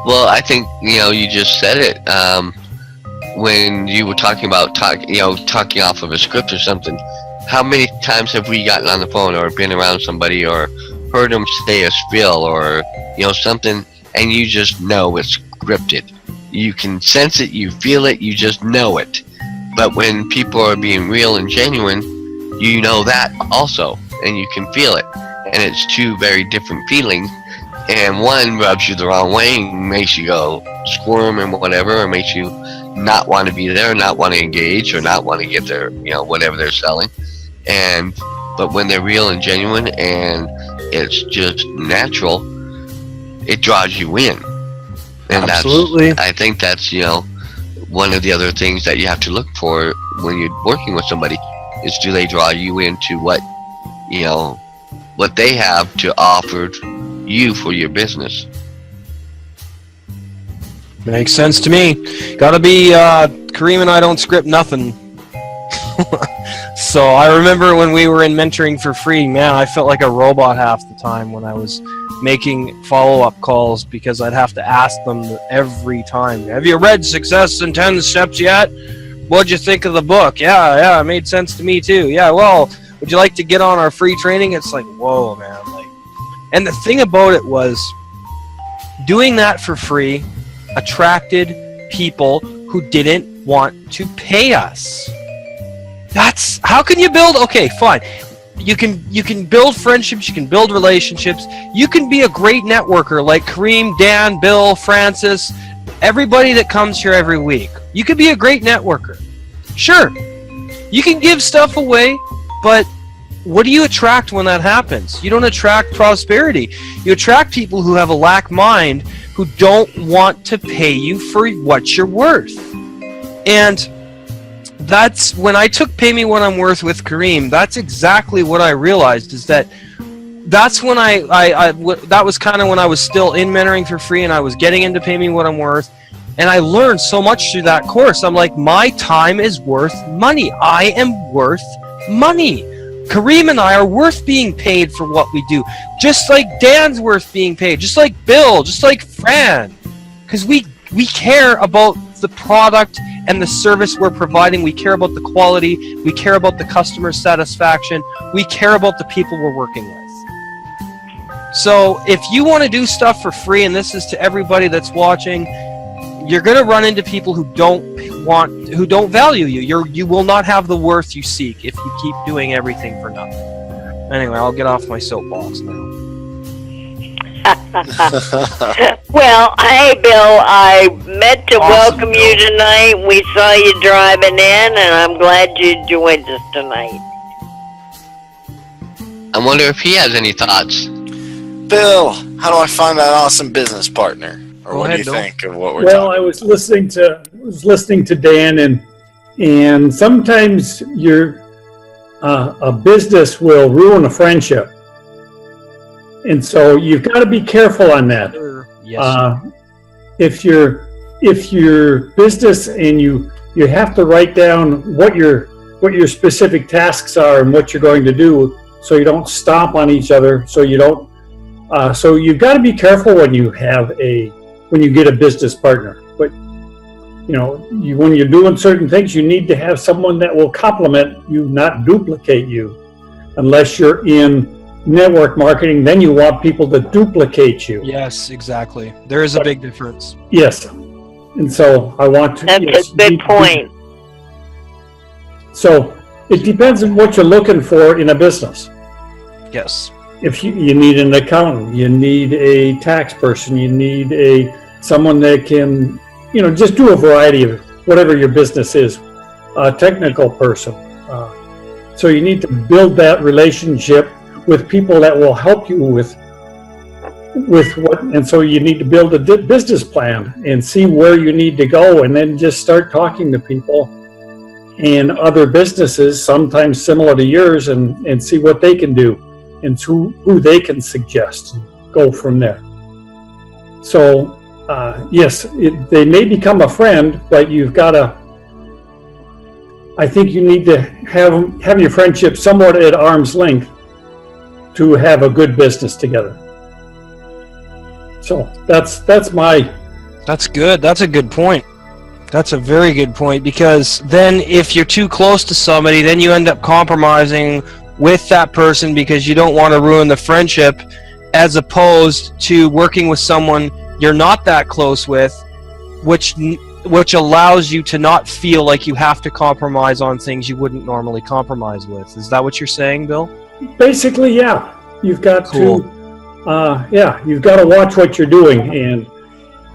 Well, I think you just said it. When you were talking about talking off of a script or something, how many times have we gotten on the phone or been around somebody or heard them say a spiel or something, and you just know it's scripted. You can sense it, you feel it, you just know it. But when people are being real and genuine, you know that also, and you can feel it. And it's two very different feelings, and one rubs you the wrong way and makes you go squirm and whatever, or makes you not want to be there, not want to engage, or not want to get their whatever they're selling. But when they're real and genuine and it's just natural, it draws you in. And Absolutely. I think that's one of the other things that you have to look for when you're working with somebody is, do they draw you into what they have to offer you for your business. Makes sense to me. Gotta be, Kareem and I don't script nothing. So I remember when we were in mentoring for free, man, I felt like a robot half the time when I was making follow-up calls, because I'd have to ask them every time, have you read Success in 10 Steps yet? What'd you think of the book? Yeah, it made sense to me too. Yeah, well, would you like to get on our free training? It's like, whoa, man. And the thing about it was, doing that for free attracted people who didn't want to pay us. That's how can you build? Okay, fine. You can build friendships, you can build relationships, you can be a great networker like Kareem, Dan, Bill, Francis, everybody that comes here every week. You can be a great networker. Sure. You can give stuff away, but what do you attract when that happens? You don't attract prosperity. You attract people who have a lack mind, who don't want to pay you for what you're worth. And that's when I took Pay Me What I'm Worth with Kareem. That's exactly what I realized, is that that's when that was kind of when I was still in mentoring for free and I was getting into Pay Me What I'm Worth. And I learned so much through that course. I'm like, my time is worth money. I am worth money. Kareem and I are worth being paid for what we do. Just like Dan's worth being paid. Just like Bill. Just like Fran. Because we care about the product and the service we're providing. We care about the quality. We care about the customer satisfaction. We care about the people we're working with. So if you want to do stuff for free, and this is to everybody that's watching, you're going to run into people who don't value you. You will not have the worth you seek if you keep doing everything for nothing. Anyway, I'll get off my soapbox now. Well, hey, Bill, I meant to welcome you tonight. We saw you driving in, and I'm glad you joined us tonight. I wonder if he has any thoughts. Bill, how do I find that awesome business partner? Or what do you think of what we're talking about? Well, I was listening to Dan, and sometimes a business will ruin a friendship. And so you've got to be careful on that. Yes. If your business and you have to write down what your specific tasks are and what you're going to do, so you don't stomp on each other. So you don't. So you've got to be careful when you get a business partner. But when you're doing certain things, you need to have someone that will complement you, not duplicate you. Unless you're in network marketing, then you want people to duplicate you. Yes, exactly. There is a big difference. Yes. And so I want to... That's a good point. So it depends on what you're looking for in a business. Yes. If you need an accountant, you need a tax person, you need someone that can, just do a variety of whatever your business is, a technical person. So you need to build that relationship with people that will help you with what, and so you need to build a business plan and see where you need to go, and then just start talking to people and other businesses, sometimes similar to yours, and see what they can do and who they can suggest, and go from there. So yes, they may become a friend, but you've got to, I think you need to have your friendship somewhat at arm's length to have a good business together. So that's my That's good. That's a good point. That's a very good point, because then if you're too close to somebody, then you end up compromising with that person because you don't want to ruin the friendship, as opposed to working with someone you're not that close with, which allows you to not feel like you have to compromise on things you wouldn't normally compromise with. Is that what you're saying, Bill? Basically, yeah. You've got Cool. you've got to watch what you're doing, and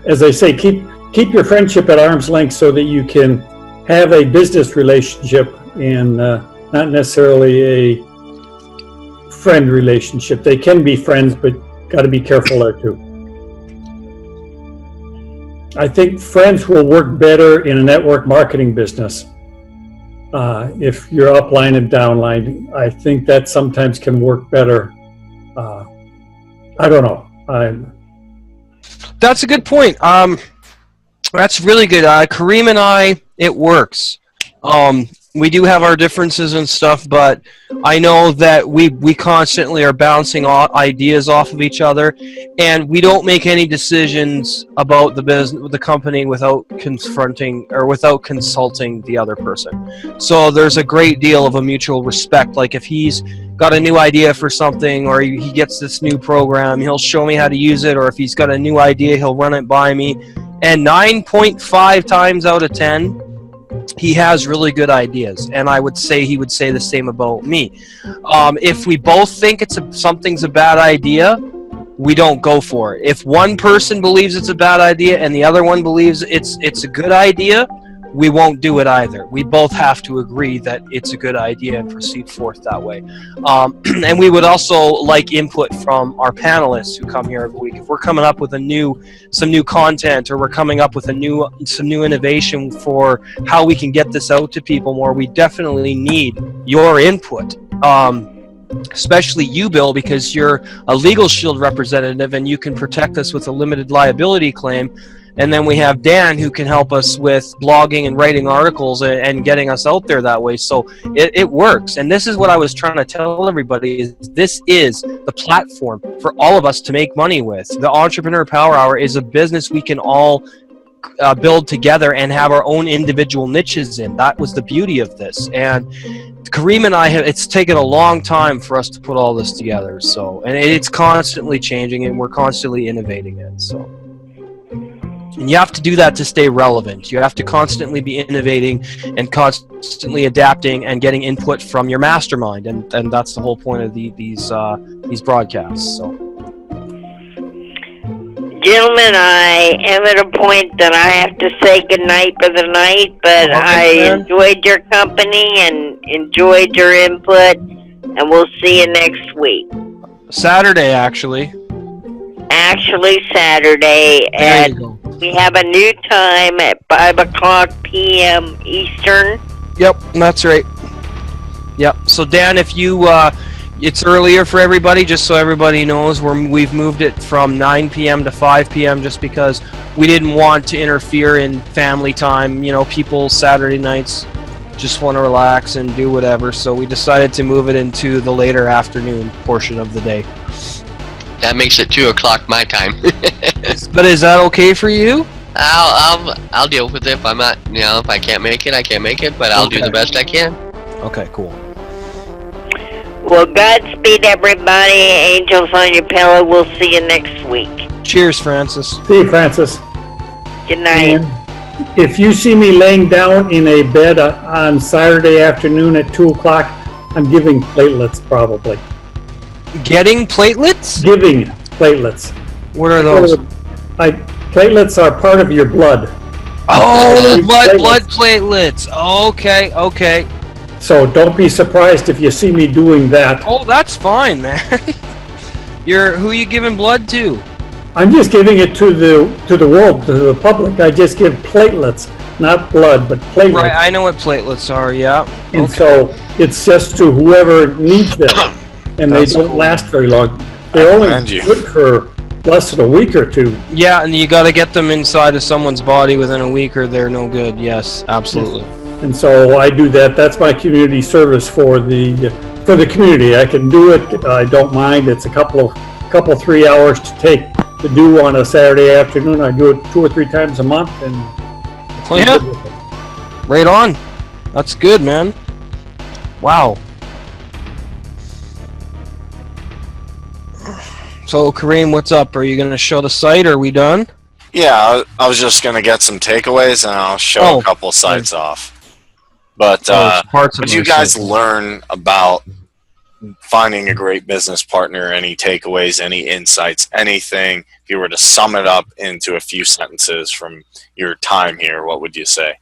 as I say, keep your friendship at arm's length so that you can have a business relationship and not necessarily a friend relationship. They can be friends, but got to be careful there too. I think friends will work better in a network marketing business. If you're upline and downline, I think that sometimes can work better. I don't know. That's a good point. That's really good. Kareem and I, it works. We do have our differences and stuff, but I know that we constantly are bouncing ideas off of each other, and we don't make any decisions about the business, the company, without confronting or without consulting the other person. So there's a great deal of a mutual respect. Like if he's got a new idea for something, or he gets this new program, he'll show me how to use it, or if he's got a new idea, he'll run it by me. And 9.5 times out of 10, he has really good ideas, and I would say he would say the same about me. If we both think something's a bad idea, we don't go for it. If one person believes it's a bad idea and the other one believes it's a good idea, we won't do it either. We both have to agree that it's a good idea and proceed forth that way. And we would also like input from our panelists who come here every week. If we're coming up with some new content, or we're coming up with some new innovation for how we can get this out to people more, we definitely need your input. Especially you, Bill, because you're a Legal Shield representative and you can protect us with a limited liability claim. And then we have Dan, who can help us with blogging and writing articles and getting us out there that way. So it works. And this is what I was trying to tell everybody, is this is the platform for all of us to make money with. The Entrepreneur Power Hour is a business we can all build together and have our own individual niches in. That was the beauty of this. And Kareem and I it's taken a long time for us to put all this together. So, and it's constantly changing, and we're constantly innovating it. So. And you have to do that to stay relevant. You have to constantly be innovating and constantly adapting and getting input from your mastermind, and that's the whole point of these broadcasts. So, gentlemen, I am at a point that I have to say goodnight for the night, but I enjoyed your company and enjoyed your input, and we'll see you next week. Saturday, actually. Saturday, There and you go. we have a new time at 5 o'clock PM Eastern. Yep, that's right. Yep. So Dan, if you, it's earlier for everybody, just so everybody knows, we've moved it from 9 p.m. to 5 p.m. just because we didn't want to interfere in family time. You know, people Saturday nights just want to relax and do whatever, so we decided to move it into the later afternoon portion of the day. That makes it 2 o'clock my time. But is that okay for you? I'll deal with it if I'm not, if I can't make it, I can't make it, but I'll do the best I can. Okay, cool. Well, Godspeed, everybody. Angels on your pillow. We'll see you next week. Cheers, Francis. See you, Francis. Good night. And if you see me laying down in a bed on Saturday afternoon at 2 o'clock, I'm giving platelets probably. Getting platelets? Giving platelets. What are those? Platelets are part of your blood. Oh, blood platelets. Okay. So don't be surprised if you see me doing that. Oh, that's fine, man. Who are you giving blood to? I'm just giving it to the world, to the public. I just give platelets, not blood, but platelets. Right, I know what platelets are, yeah. And so it's just to whoever needs them. And they don't last very long. They're only good for less than a week or two. Yeah, and you got to get them inside of someone's body within a week or they're no good. Yes, absolutely. And so I do that. That's my community service for the community. I can do it. I don't mind. It's a couple 3 hours to take to do on a Saturday afternoon. I do it 2 or 3 times a month, and Oh, yeah. Right on. That's good, man. Wow. So, Kareem, what's up? Are you going to show the site, or are we done? Yeah, I was just going to get some takeaways, and I'll show a couple sites off. But what did you guys learn about finding a great business partner? Any takeaways, any insights, anything? If you were to sum it up into a few sentences from your time here, what would you say?